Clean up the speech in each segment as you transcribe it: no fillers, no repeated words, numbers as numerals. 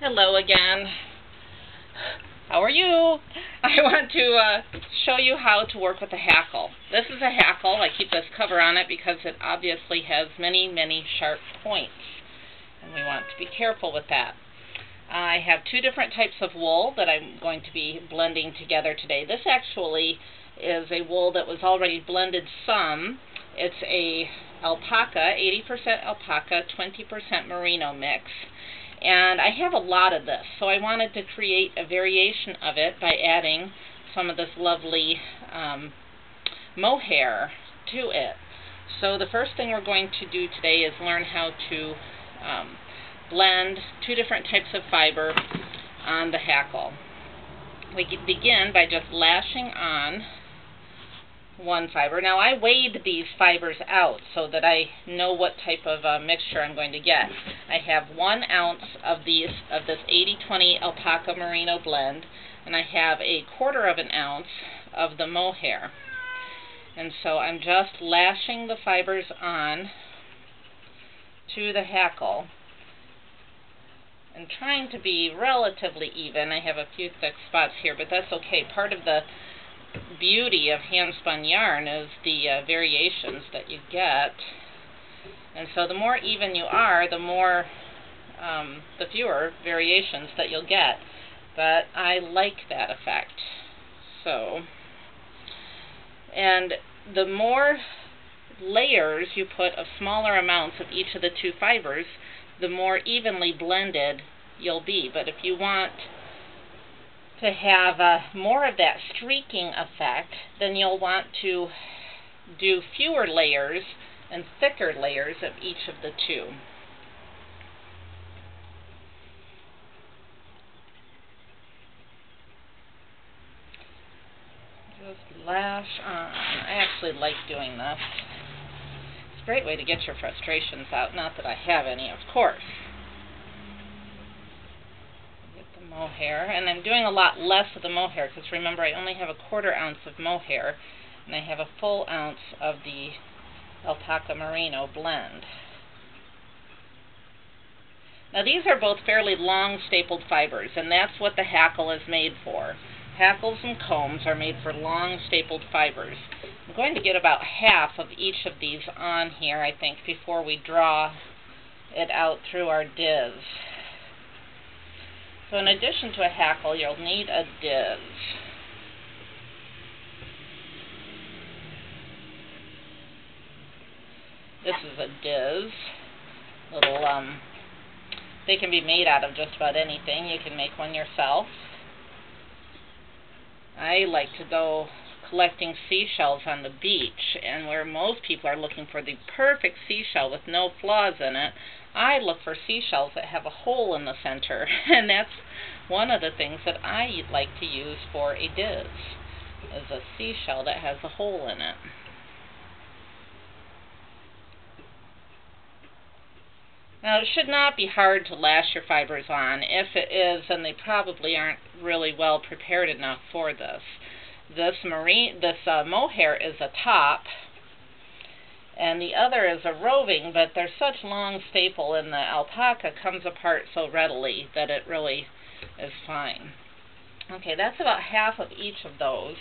Hello again. How are you? I want to show you how to work with a hackle. This is a hackle. I keep this cover on it because it obviously has many, many sharp points, and we want to be careful with that. I have two different types of wool that I'm going to be blending together today. This actually is a wool that was already blended some. It's a alpaca, 80% alpaca, 20% merino mix. And I have a lot of this, so I wanted to create a variation of it by adding some of this lovely mohair to it. So the first thing we're going to do today is learn how to blend two different types of fiber on the hackle. We begin by just lashing on one fiber. Now I weighed these fibers out so that I know what type of mixture I'm going to get. I have 1 ounce of this 80-20 alpaca merino blend, and I have 1/4 ounce of the mohair. And so I'm just lashing the fibers on to the hackle and trying to be relatively even. I have a few thick spots here, but that's okay. Part of the beauty of hand-spun yarn is the variations that you get, and so the more even you are, the fewer variations that you'll get, but I like that effect. So, and the more layers you put of smaller amounts of each of the two fibers, the more evenly blended you'll be. But if you want to have more of that streaking effect, then you'll want to do fewer layers and thicker layers of each of the two. Just lash on. I actually like doing this. It's a great way to get your frustrations out. Not that I have any, of course. Mohair, and I'm doing a lot less of the mohair because remember I only have 1/4 ounce of mohair and I have a full ounce of the alpaca merino blend. Now these are both fairly long stapled fibers, and that's what the hackle is made for. Hackles and combs are made for long stapled fibers. I'm going to get about half of each of these on here, I think, before we draw it out through our diz. So in addition to a hackle, you'll need a diz. This is a diz. They can be made out of just about anything. You can make one yourself. I like to go collecting seashells on the beach, and where most people are looking for the perfect seashell with no flaws in it, I look for seashells that have a hole in the center, and that's one of the things that I like to use for a diz, is a seashell that has a hole in it. Now it should not be hard to lash your fibers on. If it is, then they probably aren't really well prepared enough for this. This mohair is a top, and the other is a roving, but there's such long staple, and the alpaca comes apart so readily that it really is fine. Okay, that's about half of each of those.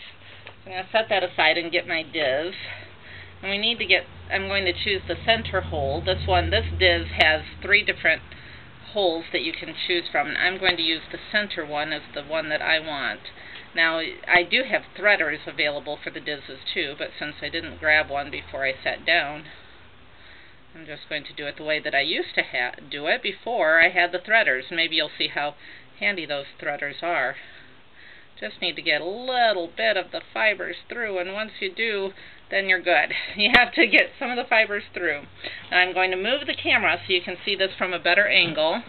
I'm going to set that aside and get my diz. And we need to get, I'm going to choose the center hole. This diz has 3 different holes that you can choose from, and I'm going to use the center one as the one that I want. Now, I do have threaders available for the dizes too, but since I didn't grab one before I sat down, I'm just going to do it the way that I used to do it before I had the threaders. Maybe you'll see how handy those threaders are. Just need to get a little bit of the fibers through, and once you do, then you're good. You have to get some of the fibers through. Now I'm going to move the camera so you can see this from a better angle.